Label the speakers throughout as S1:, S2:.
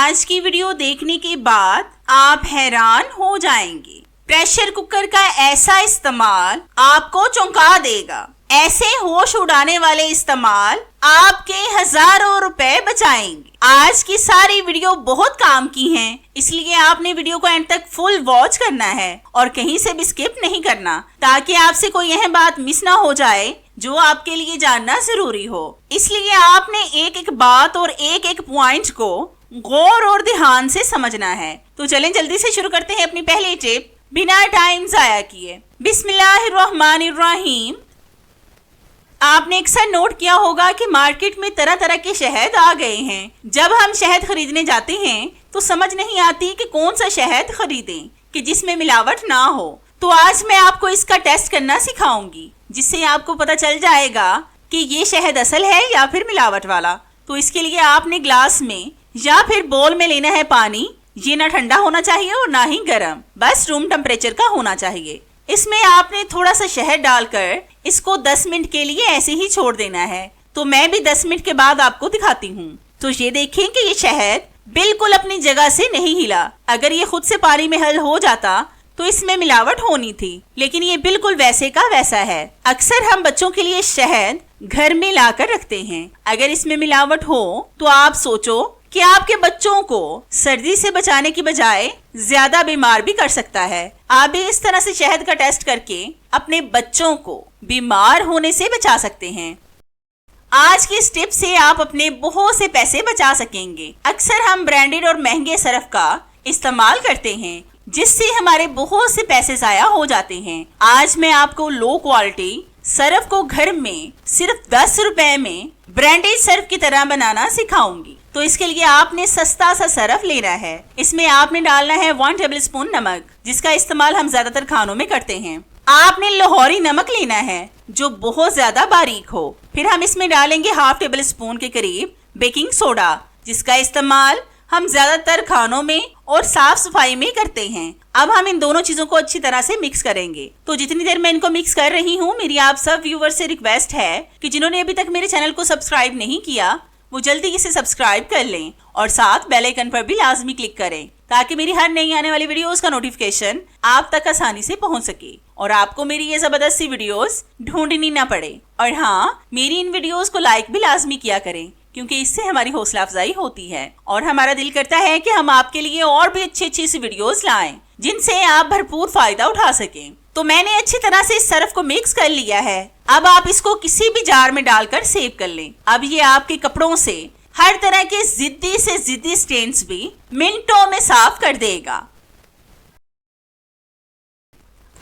S1: आज की वीडियो देखने के बाद आप हैरान हो जाएंगे। प्रेशर कुकर का ऐसा इस्तेमाल आपको चौंका देगा। ऐसे होश उड़ाने वाले इस्तेमाल आपके हजारों रुपए बचाएंगे। आज की सारी वीडियो बहुत काम की हैं, इसलिए आपने वीडियो को एंड तक फुल वॉच करना है और कहीं से भी स्किप नहीं करना, ताकि आपसे कोई यह बात मिस ना हो जाए जो आपके लिए जानना जरूरी हो। इसलिए आपने एक एक बात और एक एक पॉइंट को गौर और ध्यान से समझना है। तो चलें जल्दी से शुरू करते हैं अपनी पहली टिप बिना टाइम जाया किए। बिस्मिल्लाहिर्रहमानिर्रहीम। आपने अक्सर नोट किया होगा कि मार्केट में तरह तरह के शहद आ गए हैं। जब हम शहद खरीदने जाते हैं तो समझ नहीं आती कि कौन सा शहद खरीदें कि जिसमें मिलावट ना हो। तो आज मैं आपको इसका टेस्ट करना सिखाऊंगी, जिससे आपको पता चल जाएगा कि ये शहद असल है या फिर मिलावट वाला। तो इसके लिए आपने ग्लास में या फिर बोल में लेना है पानी। ये ना ठंडा होना चाहिए और ना ही गर्म, बस रूम टेम्परेचर का होना चाहिए। इसमें आपने थोड़ा सा शहद डालकर इसको 10 मिनट के लिए ऐसे ही छोड़ देना है। तो मैं भी 10 मिनट के बाद आपको दिखाती हूँ। तो ये देखें कि ये शहद बिल्कुल अपनी जगह से नहीं हिला। अगर ये खुद से पानी में हल हो जाता तो इसमें मिलावट होनी थी, लेकिन ये बिल्कुल वैसे का वैसा है। अक्सर हम बच्चों के लिए शहद घर में लाकर रखते हैं। अगर इसमें मिलावट हो तो आप सोचो कि आपके बच्चों को सर्दी से बचाने की बजाय ज्यादा बीमार भी कर सकता है। आप भी इस तरह से शहद का टेस्ट करके अपने बच्चों को बीमार होने से बचा सकते हैं। आज की इस टिप से आप अपने बहुत से पैसे बचा सकेंगे। अक्सर हम ब्रांडेड और महंगे सर्फ का इस्तेमाल करते हैं, जिससे हमारे बहुत से पैसे जाया हो जाते हैं। आज मैं आपको लो क्वालिटी सर्फ को घर में सिर्फ 10 रुपए में ब्रांडेड सर्फ की तरह बनाना सिखाऊंगी। तो इसके लिए आपने सस्ता सा सर्फ लेना है। इसमें आपने डालना है 1 टेबलस्पून नमक, जिसका इस्तेमाल हम ज्यादातर खानों में करते हैं। आपने लाहौरी नमक लेना है जो बहुत ज्यादा बारीक हो। फिर हम इसमें डालेंगे 1/2 टेबलस्पून के करीब बेकिंग सोडा, जिसका इस्तेमाल हम ज्यादातर खानों में और साफ सफाई में करते हैं। अब हम इन दोनों चीजों को अच्छी तरह से मिक्स करेंगे। तो जितनी देर मैं इनको मिक्स कर रही हूँ, मेरी आप सब व्यूअर से रिक्वेस्ट है कि जिन्होंने अभी तक मेरे चैनल को सब्सक्राइब नहीं किया वो जल्दी इसे सब्सक्राइब कर लें और साथ बेल आइकन पर भी लाजमी क्लिक करें, ताकि मेरी हर नई आने वाली वीडियोस का नोटिफिकेशन आप तक आसानी से पहुंच सके और आपको मेरी ये जबरदस्त सी वीडियोस ढूंढनी ना पड़े। और हाँ, मेरी इन वीडियोस को लाइक भी लाजमी किया करें, क्योंकि इससे हमारी हौसला अफजाई होती है और हमारा दिल करता है कि हम आपके लिए और भी अच्छी सी वीडियोस लाएं, जिनसे आप भरपूर फायदा उठा सकें। तो मैंने अच्छी तरह से इस सर्फ को मिक्स कर लिया है। अब आप इसको किसी भी जार में डालकर सेव कर लें। अब ये आपके कपड़ों से हर तरह के जिद्दी से जिद्दी स्टेन्स भी मिनटों में साफ कर देगा।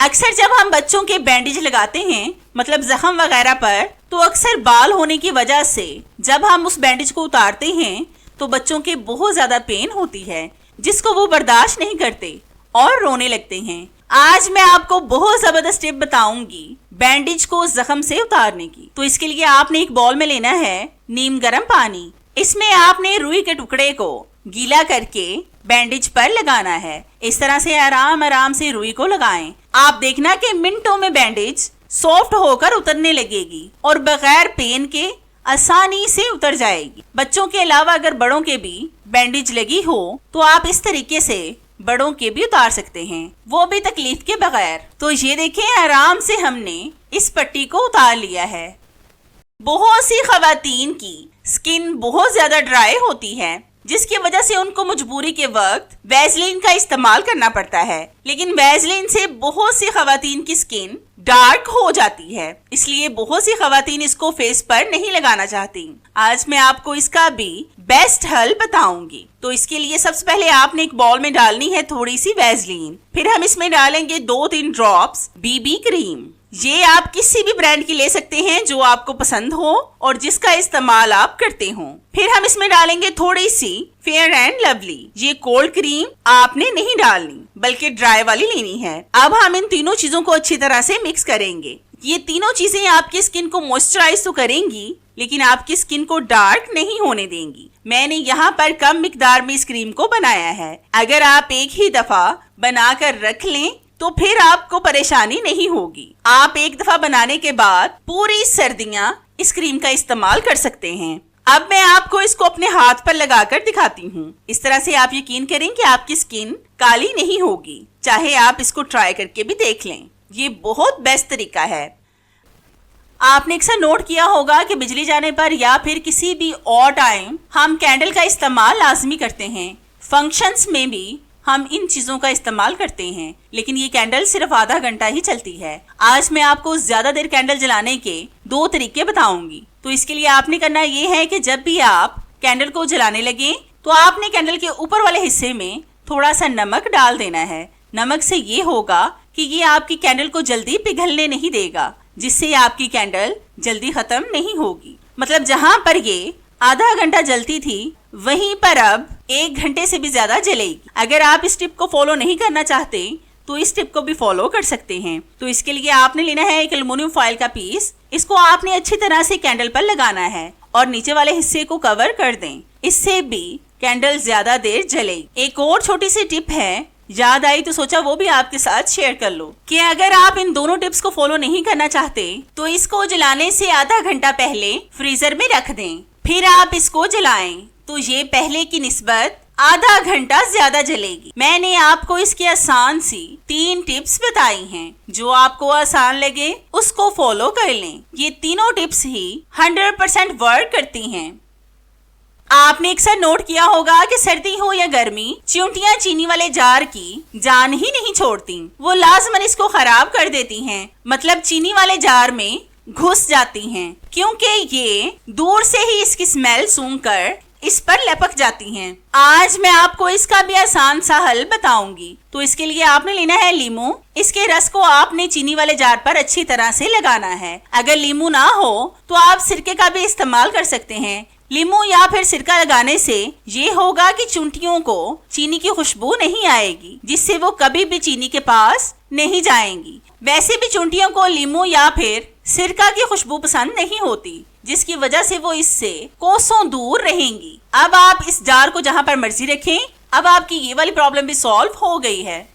S1: अक्सर जब हम बच्चों के बैंडेज लगाते हैं, मतलब जख्म वगैरह पर, तो अक्सर बाल होने की वजह से जब हम उस बैंडेज को उतारते हैं तो बच्चों के बहुत ज्यादा पेन होती है, जिसको वो बर्दाश्त नहीं करते और रोने लगते हैं। आज मैं आपको बहुत जबरदस्त टिप बताऊंगी बैंडेज को जख्म से उतारने की। तो इसके लिए आपने एक बाउल में लेना है नीम गर्म पानी। इसमें आपने रुई के टुकड़े को गीला करके बैंडेज पर लगाना है। इस तरह से आराम आराम से रुई को लगाएं। आप देखना कि मिनटों में बैंडेज सॉफ्ट होकर उतरने लगेगी और बगैर पेन के आसानी से उतर जाएगी। बच्चों के अलावा अगर बड़ों के भी बैंडेज लगी हो तो आप इस तरीके से बड़ों के भी उतार सकते हैं, वो भी तकलीफ के बगैर। तो ये देखें, आराम से हमने इस पट्टी को उतार लिया है। बहुत सी खवातीन की स्किन बहुत ज्यादा ड्राई होती है, जिसकी वजह से उनको मजबूरी के वक्त वैसलीन का इस्तेमाल करना पड़ता है, लेकिन वैसलीन से बहुत सी खवातीन की स्किन डार्क हो जाती है, इसलिए बहुत सी खवातीन इसको फेस पर नहीं लगाना चाहती। आज मैं आपको इसका भी बेस्ट हल बताऊंगी। तो इसके लिए सबसे पहले आपने एक बाउल में डालनी है थोड़ी सी वैसलीन। फिर हम इसमें डालेंगे 2-3 ड्रॉप्स बीबी क्रीम। ये आप किसी भी ब्रांड की ले सकते हैं जो आपको पसंद हो और जिसका इस्तेमाल आप करते हो। फिर हम इसमें डालेंगे थोड़ी सी फेयर एंड लवली। ये कोल्ड क्रीम आपने नहीं डालनी, बल्कि ड्राई वाली लेनी है। अब हम इन तीनों चीजों को अच्छी तरह से मिक्स करेंगे। ये तीनों चीजें आपकी स्किन को मॉइस्चराइज तो करेंगी, लेकिन आपकी स्किन को डार्क नहीं होने देंगी। मैंने यहाँ पर कम मिकदार में इस क्रीम को बनाया है। अगर आप एक ही दफा बनाकर रख लें तो फिर आपको परेशानी नहीं होगी। आप एक दफा बनाने के बाद पूरी सर्दियां इस क्रीम का इस्तेमाल कर सकते हैं। अब मैं आपको इसको अपने हाथ पर लगाकर दिखाती हूँ। इस तरह से आप यकीन करें कि आपकी स्किन काली नहीं होगी। चाहे आप इसको ट्राई करके भी देख लें, ये बहुत बेस्ट तरीका है। आपने अक्सर नोट किया होगा कि बिजली जाने पर या फिर किसी भी और टाइम हम कैंडल का इस्तेमाल लाजमी करते हैं। फंक्शंस में भी हम इन चीजों का इस्तेमाल करते हैं, लेकिन ये कैंडल सिर्फ आधा घंटा ही चलती है। आज मैं आपको ज्यादा देर कैंडल जलाने के 2 तरीके बताऊंगी। तो इसके लिए आपने करना ये है कि जब भी आप कैंडल को जलाने लगे तो आपने कैंडल के ऊपर वाले हिस्से में थोड़ा सा नमक डाल देना है। नमक से ये होगा कि ये आपकी कैंडल को जल्दी पिघलने नहीं देगा, जिससे आपकी कैंडल जल्दी खत्म नहीं होगी। मतलब जहाँ पर ये आधा घंटा जलती थी वहीं पर अब 1 घंटे से भी ज्यादा जलेगी। अगर आप इस टिप को फॉलो नहीं करना चाहते तो इस टिप को भी फॉलो कर सकते हैं। तो इसके लिए आपने लेना है एक एल्युमिनियम फॉइल का पीस। इसको आपने अच्छी तरह से कैंडल पर लगाना है और नीचे वाले हिस्से को कवर कर दें। इससे भी कैंडल ज्यादा देर जलेगी। एक और छोटी सी टिप है, याद आई तो सोचा वो भी आपके साथ शेयर कर लो कि अगर आप इन दोनों टिप्स को फॉलो नहीं करना चाहते तो इसको जलाने से आधा घंटा पहले फ्रीजर में रख दें, फिर आप इसको जलाएं तो ये पहले की निस्बत आधा घंटा ज्यादा जलेगी। मैंने आपको इसकी आसान सी 3 टिप्स बताई हैं। जो आपको आसान लगे उसको फॉलो कर लें। ये तीनों टिप्स ही 100% वर्क करती हैं। आपने अक्सर नोट किया होगा कि सर्दी हो या गर्मी, चींटियां चीनी वाले जार की जान ही नहीं छोड़ती। वो लाजमन इसको खराब कर देती हैं। मतलब चीनी वाले जार में घुस जाती हैं, क्योंकि ये दूर से ही इसकी स्मेल सूंघकर इस पर लपक जाती हैं। आज मैं आपको इसका भी आसान सा हल बताऊंगी। तो इसके लिए आपने लेना है लीमू। इसके रस को आपने चीनी वाले जार पर अच्छी तरह से लगाना है। अगर लीमू ना हो तो आप सिरके का भी इस्तेमाल कर सकते हैं। लीमू या फिर सिरका लगाने से ये होगा कि चींटियों को चीनी की खुशबू नहीं आएगी, जिससे वो कभी भी चीनी के पास नहीं जाएंगी। वैसे भी चींटियों को लीमू या फिर सिरका की खुशबू पसंद नहीं होती, जिसकी वजह से वो इससे कोसों दूर रहेंगी। अब आप इस जार को जहाँ पर मर्जी रखें। अब आपकी ये वाली प्रॉब्लम भी सॉल्व हो गई है।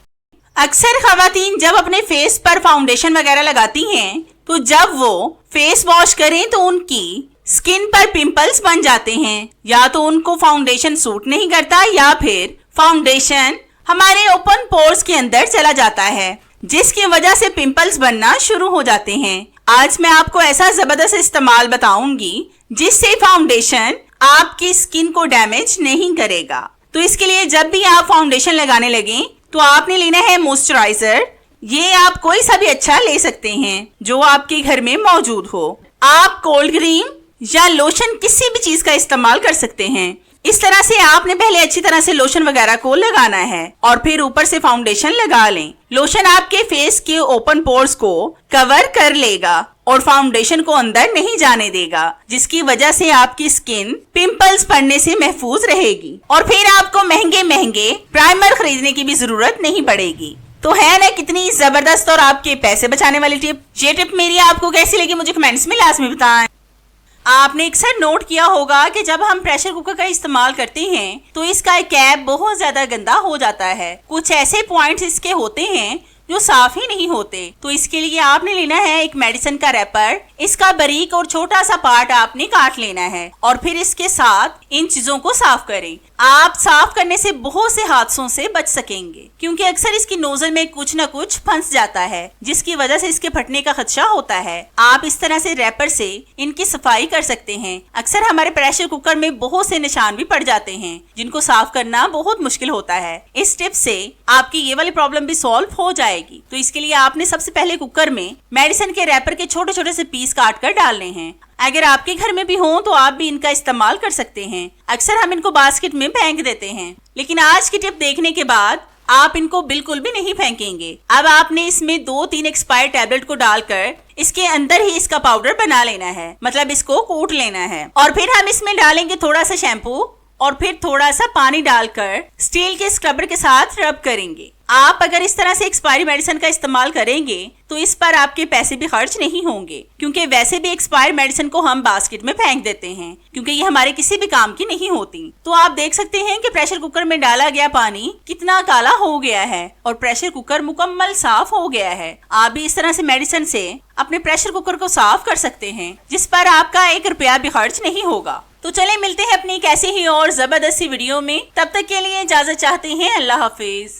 S1: अक्सर खवातीन जब अपने फेस पर फाउंडेशन वगैरह लगाती हैं तो जब वो फेस वॉश करें तो उनकी स्किन पर पिंपल्स बन जाते हैं। या तो उनको फाउंडेशन सूट नहीं करता या फिर फाउंडेशन हमारे ओपन पोर्स के अंदर चला जाता है, जिसकी वजह से पिंपल्स बनना शुरू हो जाते हैं। आज मैं आपको ऐसा जबरदस्त इस्तेमाल बताऊंगी जिससे फाउंडेशन आपकी स्किन को डैमेज नहीं करेगा। तो इसके लिए जब भी आप फाउंडेशन लगाने लगे तो आपने लेना है मॉइस्चराइजर। ये आप कोई सा भी अच्छा ले सकते हैं जो आपके घर में मौजूद हो। आप कोल्ड क्रीम या लोशन किसी भी चीज का इस्तेमाल कर सकते हैं। इस तरह से आपने पहले अच्छी तरह से लोशन वगैरह को लगाना है और फिर ऊपर से फाउंडेशन लगा लें। लोशन आपके फेस के ओपन पोर्स को कवर कर लेगा और फाउंडेशन को अंदर नहीं जाने देगा, जिसकी वजह से आपकी स्किन पिंपल्स पड़ने से महफूज रहेगी। और फिर आपको महंगे महंगे प्राइमर खरीदने की भी जरूरत नहीं पड़ेगी। तो है ना कितनी जबरदस्त और आपके पैसे बचाने वाली टिप। ये टिप मेरी आपको कैसी लगी मुझे कमेंट्स में लाजमी बताएं। आपने अक्सर नोट किया होगा कि जब हम प्रेशर कुकर का इस्तेमाल करते हैं तो इसका कैप बहुत ज्यादा गंदा हो जाता है। कुछ ऐसे पॉइंट्स इसके होते हैं जो साफ ही नहीं होते। तो इसके लिए आपने लेना है एक मेडिसिन का रैपर। इसका बारीक और छोटा सा पार्ट आपने काट लेना है और फिर इसके साथ इन चीजों को साफ करें। आप साफ करने से बहुत से हादसों से बच सकेंगे, क्योंकि अक्सर इसकी नोजल में कुछ न कुछ फंस जाता है, जिसकी वजह से इसके फटने का खदशा होता है। आप इस तरह से रैपर से इनकी सफाई कर सकते हैं। अक्सर हमारे प्रेशर कुकर में बहुत से निशान भी पड़ जाते हैं, जिनको साफ करना बहुत मुश्किल होता है। इस टिप से आपकी ये वाली प्रॉब्लम भी सॉल्व हो जाएगी। तो इसके लिए आपने सबसे पहले कुकर में मेडिसिन के रैपर के छोटे छोटे से पीस काट कर डालने हैं। अगर आपके घर में भी हो तो आप भी इनका इस्तेमाल कर सकते हैं। अक्सर हम इनको बास्केट में फेंक देते हैं, लेकिन आज की टिप देखने के बाद आप इनको बिल्कुल भी नहीं फेंकेंगे। अब आपने इसमें 2-3 एक्सपायर टैबलेट को डालकर इसके अंदर ही इसका पाउडर बना लेना है, मतलब इसको कूट लेना है। और फिर हम इसमें डालेंगे थोड़ा सा शैम्पू और फिर थोड़ा सा पानी डालकर स्टील के स्क्रबर के साथ रब करेंगे। आप अगर इस तरह से एक्सपायरी मेडिसिन का इस्तेमाल करेंगे तो इस पर आपके पैसे भी खर्च नहीं होंगे, क्योंकि वैसे भी एक्सपायर मेडिसिन को हम बास्केट में फेंक देते हैं, क्योंकि ये हमारे किसी भी काम की नहीं होती। तो आप देख सकते हैं कि प्रेशर कुकर में डाला गया पानी कितना काला हो गया है और प्रेशर कुकर मुकम्मल साफ हो गया है। आप भी इस तरह से मेडिसिन से अपने प्रेशर कुकर को साफ कर सकते हैं, जिस पर आपका 1 रुपया भी खर्च नहीं होगा। तो चले मिलते हैं अपनी एक ऐसी ही और जबरदस्ती वीडियो में, तब तक के लिए इजाजत चाहते हैं। अल्लाह हाफिज।